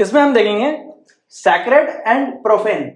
इसमें हम देखेंगे सैक्रेड एंड प्रोफेन।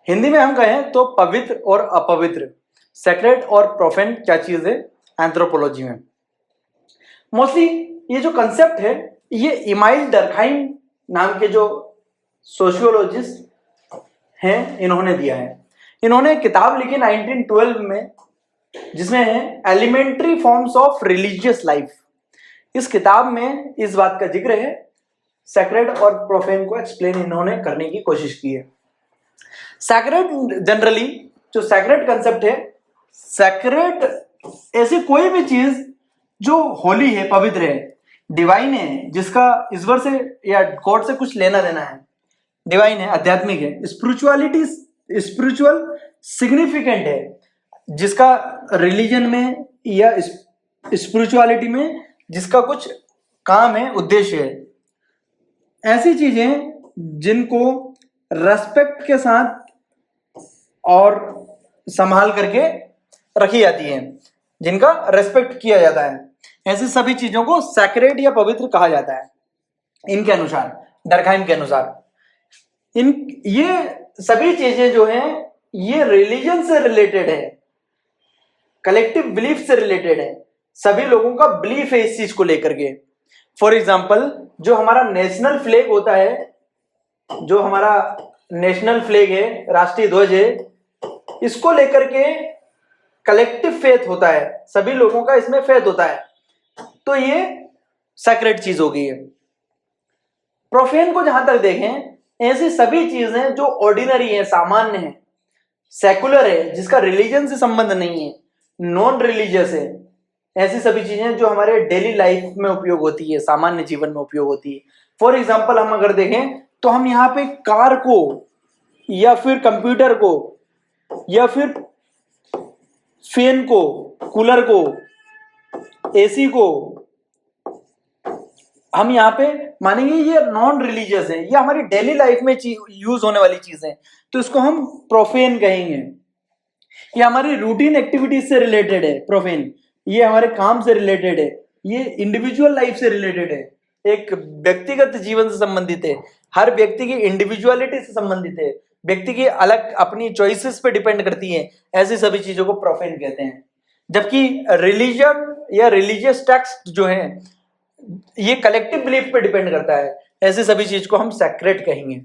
हिंदी में हम कहें तो पवित्र और अपवित्र, सैक्रेड और प्रोफेन क्या चीज है एंथ्रोपोलॉजी में। मोस्टली ये जो कंसेप्ट है ये इमाइल डर्कहाइम नाम के जो सोशियोलॉजिस्ट हैं इन्होंने दिया है। इन्होंने किताब लिखी 1912 में जिसमें है elementary forms of religious life. इस किताब में इस बात का जिक्र है, सैक्रेड और प्रोफेन को एक्सप्लेन इन्होंने करने की कोशिश की है। सैक्रेड जनरली जो सैक्रेड कंसेप्ट है, सैक्रेड ऐसी कोई भी चीज जो होली है, पवित्र है, डिवाइन है, जिसका ईश्वर से या गॉड से कुछ लेना देना है, डिवाइन है, आध्यात्मिक है, स्पिरिचुअलिटी स्पिरिचुअल सिग्निफिकेंट है, जिसका रिलीजन में या स्पिरिचुअलिटी में जिसका कुछ काम है, उद्देश्य है, ऐसी चीजें जिनको रेस्पेक्ट के साथ और संभाल करके रखी जाती है, जिनका रेस्पेक्ट किया जाता है, ऐसी सभी चीजों को सैक्रेड या पवित्र कहा जाता है। इनके अनुसार, डर्कहाइम के अनुसार, ये सभी चीजें जो हैं ये रिलीजन से रिलेटेड है, कलेक्टिव बिलीफ से रिलेटेड है, सभी लोगों का बिलीफ है इस चीज को लेकर के। फॉर एग्जाम्पल जो हमारा नेशनल फ्लैग होता है, जो हमारा नेशनल फ्लैग है, राष्ट्रीय ध्वज है, इसको लेकर के कलेक्टिव फेथ होता है, सभी लोगों का इसमें फेथ होता है, तो ये सैक्रेड चीज हो गई है। प्रोफेन को जहां तक देखें, ऐसी सभी चीजें जो ऑर्डिनरी है, सामान्य है, सेकुलर है, जिसका रिलीजन से संबंध नहीं है, नॉन रिलीजियस है, ऐसी सभी चीजें जो हमारे डेली लाइफ में उपयोग होती है, सामान्य जीवन में उपयोग होती है। फॉर एग्जाम्पल हम अगर देखें तो हम यहाँ पे कार को या फिर कंप्यूटर को या फिर फैन को, कूलर को, एसी को हम यहाँ पे मानेंगे ये नॉन रिलीजियस है, ये हमारी डेली लाइफ में यूज होने वाली चीज है, तो इसको हम प्रोफेन कहेंगे। ये हमारी रूटीन एक्टिविटीज से रिलेटेड है प्रोफेन, ये हमारे काम से रिलेटेड है, ये इंडिविजुअल लाइफ से रिलेटेड है, एक व्यक्तिगत जीवन से संबंधित है, हर व्यक्ति की इंडिविजुअलिटी से संबंधित है, व्यक्ति की अलग अपनी चॉइसेस पे डिपेंड करती है, ऐसी सभी चीजों को प्रोफेन कहते हैं। जबकि रिलीजन या रिलीजियस टेक्स्ट जो है ये कलेक्टिव बिलीफ पे डिपेंड करता है, ऐसी सभी चीज को हम सैक्रेड कहेंगे।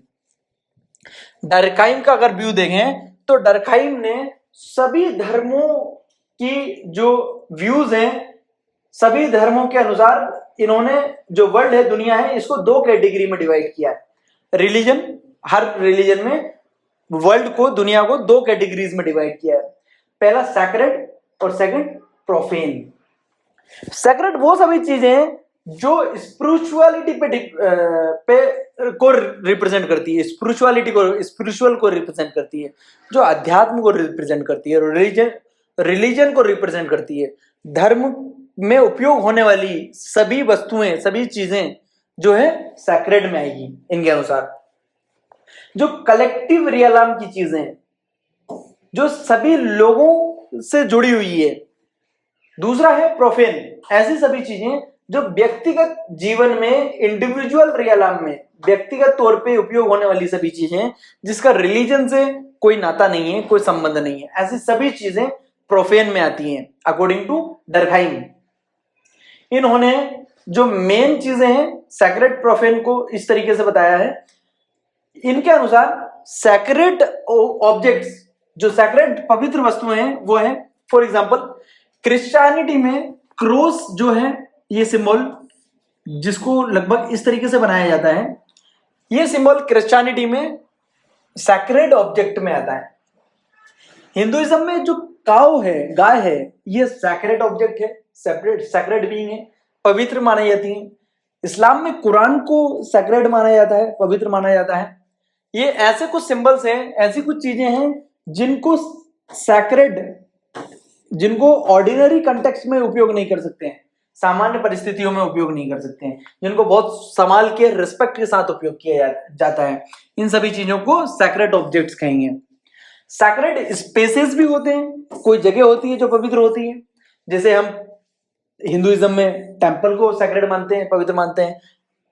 डर्कहाइम का अगर व्यू देखें तो डर्कहाइम ने सभी धर्मों की जो व्यूज हैं, सभी धर्मों के अनुसार इन्होंने जो वर्ल्ड है, दुनिया है, इसको दो कैटेगरी में डिवाइड किया है। रिलीजन, हर रिलीजन में वर्ल्ड को, दुनिया को दो कैटेगरीज में डिवाइड किया है। पहला सैक्रेड और सेकंड प्रोफेन। सैक्रेड वो सभी चीजें जो स्पिरिचुअलिटी पे को रिप्रेजेंट करती है, स्पिरिचुअलिटी को, स्पिरिचुअल को रिप्रेजेंट करती है, जो अध्यात्म को रिप्रेजेंट करती है, रिलीजन को रिप्रेजेंट करती है, धर्म में उपयोग होने वाली सभी वस्तुएं, सभी चीजें जो है सैक्रेड में आएगी इनके अनुसार। जो कलेक्टिव रियलम की चीजें जो सभी लोगों से जुड़ी हुई है। दूसरा है प्रोफेन, ऐसी सभी चीजें जो व्यक्तिगत जीवन में, इंडिविजुअल रियलम में व्यक्तिगत तौर पे उपयोग होने वाली सभी चीजें, जिसका रिलीजन से कोई नाता नहीं है, कोई संबंध नहीं है, ऐसी सभी चीजें प्रोफेन में आती हैं अकॉर्डिंग टू डर्कहाइम। इन्होंने जो मेन चीजें हैं सैक्रेड प्रोफेन को इस तरीके से बताया है। इनके अनुसार सैक्रेड ऑब्जेक्ट्स, जो सैक्रेड पवित्र वस्तुएं हैं, वो है फॉर एग्जांपल क्रिश्चियनिटी में क्रॉस जो है, ये सिंबल जिसको लगभग इस तरीके से बनाया जाता है, ये सिंबल क्रिश्चियनिटी में सैक्रेड ऑब्जेक्ट में आता है। हिंदुइज्म में जो काऊ है, गाय है, ये सैक्रेड ऑब्जेक्ट है, सैक्रेड बीइंग है, पवित्र मानी जाती है। इस्लाम में कुरान को सैक्रेड माना जाता है, पवित्र माना जाता है। ये ऐसे कुछ सिंबल्स हैं, ऐसी कुछ चीजें हैं जिनको सैक्रेड, जिनको ऑर्डिनरी कंटेक्स्ट में उपयोग नहीं कर सकते हैं, सामान्य परिस्थितियों में उपयोग नहीं कर सकते हैं, जिनको बहुत संभाल के रिस्पेक्ट के साथ उपयोग किया जाता है, इन सभी चीजों को सैक्रेड ऑब्जेक्ट्स कहेंगे। सैक्रेड स्पेसेस भी होते हैं, कोई जगह होती है जो पवित्र होती है, जैसे हम हिंदुइज्म में टेंपल को सैक्रेड मानते हैं, पवित्र मानते हैं।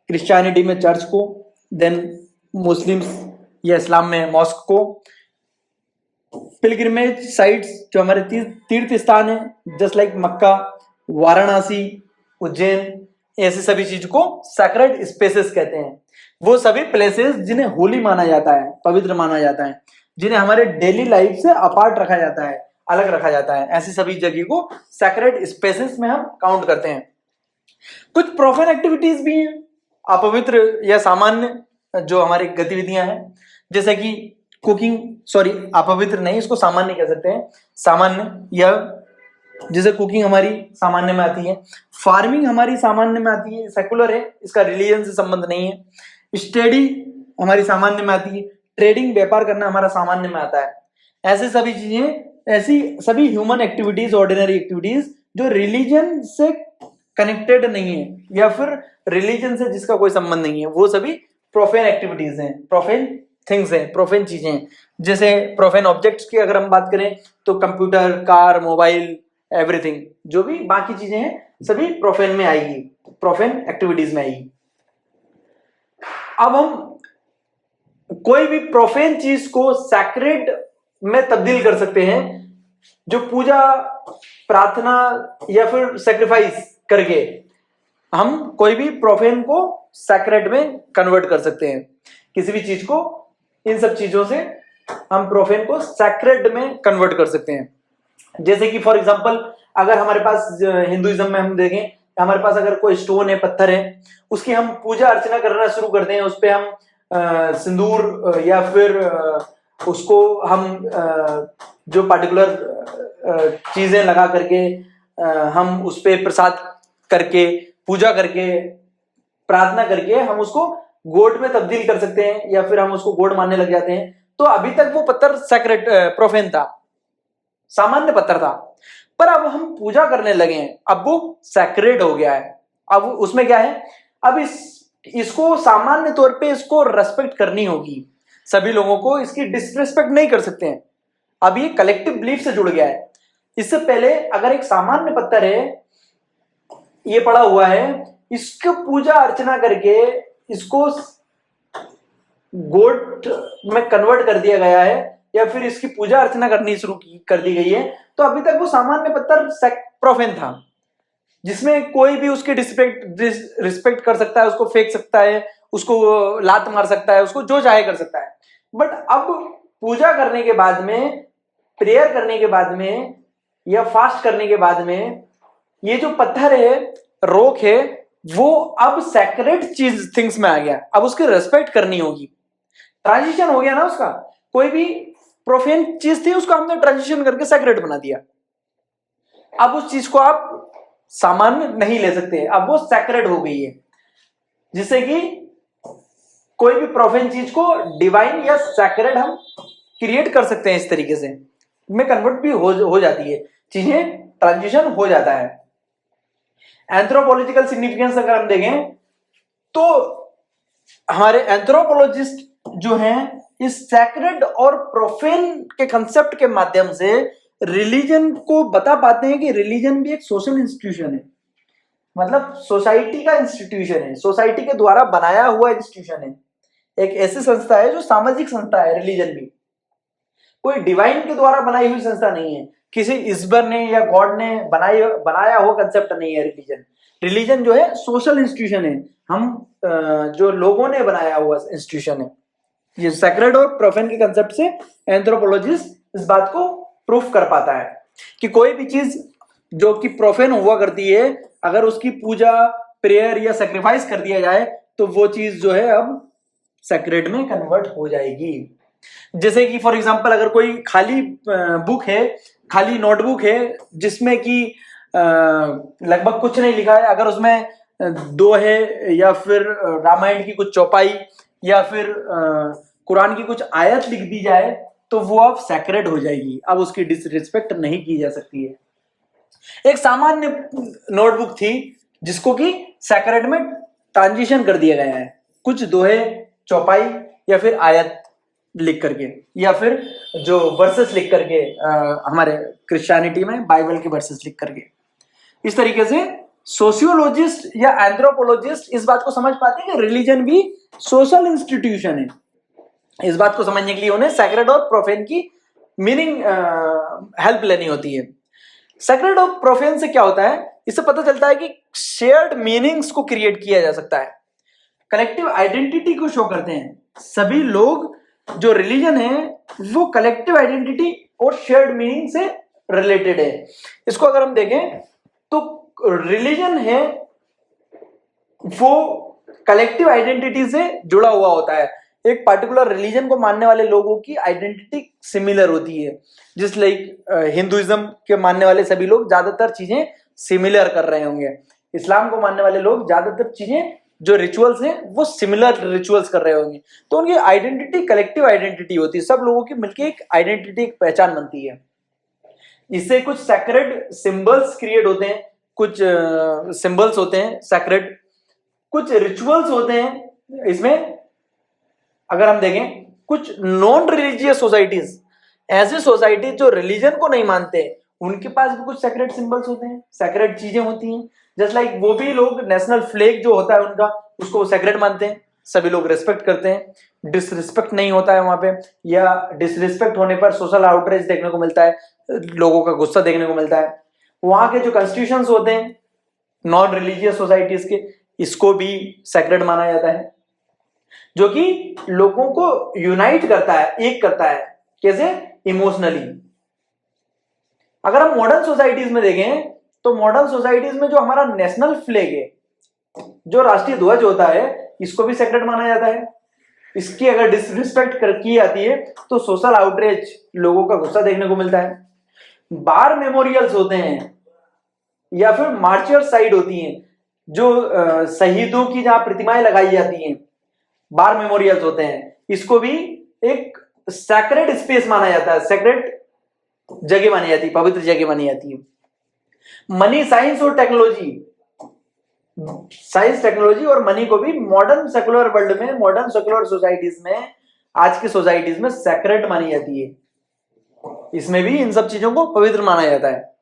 क्रिश्चियनिटी में चर्च को, देन मुस्लिम्स या इस्लाम में मॉस्क को। पिलग्रिमेज साइट्स जो हमारे तीर्थ स्थान है, जस्ट लाइक मक्का, वाराणसी, उज्जैन, ऐसे सभी चीज को सैक्रेड स्पेसेस कहते हैं। वो सभी प्लेसेस जिन्हें होली माना जाता है, पवित्र माना जाता है, जिन्हें हमारे डेली लाइफ से अपार्ट रखा जाता है, अलग रखा जाता है, ऐसी सभी जगह को सैक्रेड स्पेसेस में हम काउंट करते हैं। कुछ प्रोफेन एक्टिविटीज भी हैं, अपवित्र या सामान्य जो हमारी गतिविधियां हैं, जैसे कि कुकिंग, सॉरी अपवित्र नहीं, इसको सामान्य कह सकते हैं, सामान्य, या जैसे कुकिंग हमारी सामान्य में आती है, फार्मिंग हमारी सामान्य में आती है, सेकुलर है, इसका रिलीजन से संबंध नहीं है, स्टडी हमारी सामान्य में आती है, ट्रेडिंग व्यापार करना हमारा सामान्य में आता है। ऐसे सभी चीजें, ऐसी सभी ह्यूमन एक्टिविटीज, ऑर्डिनरी एक्टिविटीज जो रिलीजन से कनेक्टेड नहीं है या फिर रिलीजन से जिसका कोई संबंध नहीं है, वो सभी प्रोफेन एक्टिविटीज हैं, प्रोफेन थिंग्स हैं, प्रोफेन चीजें हैं। जैसे प्रोफेन ऑब्जेक्ट्स की अगर हम बात करें तो कंप्यूटर, कार, मोबाइल, एवरीथिंग, जो भी बाकी चीजें हैं सभी प्रोफेन में आएगी, प्रोफेन एक्टिविटीज में आएगी। अब हम कोई भी प्रोफेन चीज को सैक्रेड में तब्दील कर सकते हैं, जो पूजा, प्रार्थना या फिर सैक्रिफाइस करके हम कोई भी प्रोफेन को सैक्रेड में कन्वर्ट कर सकते हैं। किसी भी चीज को, इन सब चीजों से हम प्रोफेन को सैक्रेड में कन्वर्ट कर सकते हैं। जैसे कि फॉर एग्जांपल अगर हमारे पास हिंदुइज्म में हम देखें, हमारे पास अगर कोई स्टोन है, पत्थर है, उसकी हम पूजा अर्चना करना शुरू करते हैं, उस पर हम सिंदूर या फिर उसको हम जो पार्टिकुलर चीजें लगा करके हम उस पर प्रसाद करके, पूजा करके, प्रार्थना करके हम उसको गॉड में तब्दील कर सकते हैं, या फिर हम उसको गॉड मानने लग जाते हैं। तो अभी तक वो पत्थर सैक्रेड प्रोफेन था, सामान्य पत्थर था, पर अब हम पूजा करने लगे हैं, अब वो सैक्रेड हो गया है। अब उसमें क्या है, अब इसको सामान्य तौर पे इसको रेस्पेक्ट करनी होगी, सभी लोगों को इसकी डिसरेस्पेक्ट नहीं कर सकते हैं। अब ये कलेक्टिव बिलीफ से जुड़ गया है। इससे पहले अगर एक सामान्य पत्थर है, ये पड़ा हुआ है, इसको पूजा अर्चना करके इसको गॉड में कन्वर्ट कर दिया गया है, या फिर इसकी पूजा अर्चना करनी शुरू कर दी गई है, तो अभी तक वो सामान्य पत्थर प्रोफेन था, जिसमें कोई भी उसके रिस्पेक्ट कर सकता है, उसको फेंक सकता है, उसको लात मार सकता है, उसको जो चाहे कर सकता है। बट अब पूजा करने के बाद में, प्रेयर करने के बाद में या फास्ट करने के बाद में, ये जो पत्थर है, रॉक है, वो अब सैक्रेड चीज थिंग्स में आ गया, अब उसकी रेस्पेक्ट करनी होगी। ट्रांजिशन हो गया ना उसका, कोई भी प्रोफेन चीज थी उसको हमने ट्रांजिशन करके सैक्रेड बना दिया। अब उस चीज को आप सामान्य नहीं ले सकते, अब वो सैक्रेड हो गई है, जिससे कि कोई भी प्रोफेन चीज को डिवाइन या सैक्रेड हम क्रिएट कर सकते हैं। इस तरीके से में कन्वर्ट भी हो जाती है, चीजें ट्रांजिशन हो जाता है। एंथ्रोपोलॉजिकल सिग्निफिकेंस अगर हम देखें तो हमारे एंथ्रोपोलॉजिस्ट जो हैं इस सैक्रेड और प्रोफेन के कंसेप्ट के माध्यम से रिलीजन को बता पाते हैं कि रिलीजन भी एक सोशल इंस्टीट्यूशन है, मतलब सोसाइटी का इंस्टीट्यूशन है, सोसाइटी के द्वारा बनाया हुआ इंस्टीट्यूशन है, एक ऐसी संस्था है जो सामाजिक संस्था है। रिलीजन भी कोई डिवाइन के द्वारा बनाई हुई संस्था नहीं है, किसी ईश्वर ने या गॉड ने बनाया हुआ कंसेप्ट नहीं है। रिलीजन जो है सोशल इंस्टीट्यूशन है, हम जो लोगों ने बनाया हुआ इंस्टीट्यूशन है। ये सैक्रेड और प्रोफेन के कंसेप्ट से एंथ्रोपोलॉजिस्ट इस बात को प्रूफ कर पाता है कि कोई भी चीज जो कि प्रोफेन हुआ करती है, अगर उसकी पूजा, प्रेयर या सैक्रिफाइस कर दिया जाए तो वो चीज जो है अब सैक्रेड में कन्वर्ट हो जाएगी। जैसे कि फॉर एग्जांपल अगर कोई खाली बुक है, खाली नोटबुक है जिसमें कि लगभग कुछ नहीं लिखा है, अगर उसमें दोहे या फिर रामायण की कुछ चौपाई या फिर कुरान की कुछ आयत लिख दी जाए तो वो अब सैक्रेड हो जाएगी, अब उसकी डिसरिस्पेक्ट नहीं की जा सकती है। एक सामान्य नोटबुक थी जिसको कि सैक्रेड में ट्रांजिशन कर दिया गया है, कुछ दोहे, चौपाई या फिर आयत लिख करके, या फिर जो वर्सेस लिख करके, हमारे क्रिश्चियनिटी में बाइबल के वर्सेस लिख करके। इस तरीके से सोशियोलॉजिस्ट या एंथ्रोपोलॉजिस्ट इस बात को समझ पाते हैं कि रिलीजन भी सोशल इंस्टीट्यूशन है। इस बात को समझने के लिए उन्हें सैक्रेड और प्रोफेन की मीनिंग हेल्प लेनी होती है। सैक्रेड और प्रोफेन से क्या होता है, इससे पता चलता है कि शेयर्ड मीनिंग्स को क्रिएट किया जा सकता है, कलेक्टिव आइडेंटिटी को शो करते हैं। सभी लोग जो रिलीजन है वो कलेक्टिव आइडेंटिटी और शेयर्ड मीनिंग से रिलेटेड है। इसको अगर हम देखें तो रिलीजन है वो कलेक्टिव आइडेंटिटी से जुड़ा हुआ होता है। एक पार्टिकुलर रिलीजन को मानने वाले लोगों की आइडेंटिटी सिमिलर होती है, जिस लाइक हिंदुइज्म के मानने वाले सभी लोग ज्यादातर चीजें सिमिलर कर रहे होंगे, इस्लाम को मानने वाले लोग ज्यादातर चीजें जो रिचुअल्स हैं वो सिमिलर रिचुअल्स कर रहे होंगे। तो उनकी आइडेंटिटी कलेक्टिव आइडेंटिटी होती है, सब लोगों की मिलकर एक आइडेंटिटी, एक पहचान बनती है। इससे कुछ सैक्रेड सिंबल्स क्रिएट होते हैं, कुछ सिंबल्स होते हैं सैक्रेड, कुछ रिचुअल्स होते हैं। इसमें अगर हम देखें कुछ नॉन रिलीजियस सोसाइटीज, ऐसे सोसाइटी जो रिलीजन को नहीं मानते, उनके पास भी कुछ सैक्रेड सिंबल्स होते हैं, सैक्रेड चीजें होती हैं। जस्ट लाइक वो भी लोग नेशनल फ्लैग जो होता है उनका, उसको सैक्रेड मानते हैं, सभी लोग रिस्पेक्ट करते हैं, डिसरिस्पेक्ट नहीं होता है वहां पे, या डिसरिस्पेक्ट होने पर सोशल आउटरीच देखने को मिलता है, लोगों का गुस्सा देखने को मिलता है। वहां के जो कॉन्स्टिट्यूशंस होते हैं नॉन रिलीजियस सोसाइटीज के, इसको भी सैक्रेड माना जाता है, जो कि लोगों को यूनाइट करता है, एक करता है। कैसे? इमोशनली। अगर हम मॉडर्न सोसाइटीज में देखें तो मॉडर्न सोसाइटीज में जो हमारा नेशनल फ्लैग है, जो राष्ट्रीय ध्वज होता है, इसको भी सैक्रेड माना जाता है। इसकी अगर डिसरिस्पेक्ट की जाती है तो सोशल आउटरीच, लोगों का गुस्सा देखने को मिलता है। बार मेमोरियल्स होते हैं या फिर मार्चर साइट होती हैं, जो शहीदों की जहां प्रतिमाएं लगाई जाती हैं, बार मेमोरियल्स होते हैं, इसको भी एक सैक्रेड स्पेस माना जाता है, सैक्रेड जगह मानी जाती है, पवित्र जगह मानी जाती है। मनी, साइंस और टेक्नोलॉजी, साइंस टेक्नोलॉजी और मनी को भी मॉडर्न सेकुलर वर्ल्ड में, मॉडर्न सेकुलर सोसाइटीज में, आज की सोसाइटीज में सैक्रेड मानी जाती है। इसमें भी इन सब चीजों को पवित्र माना जाता है।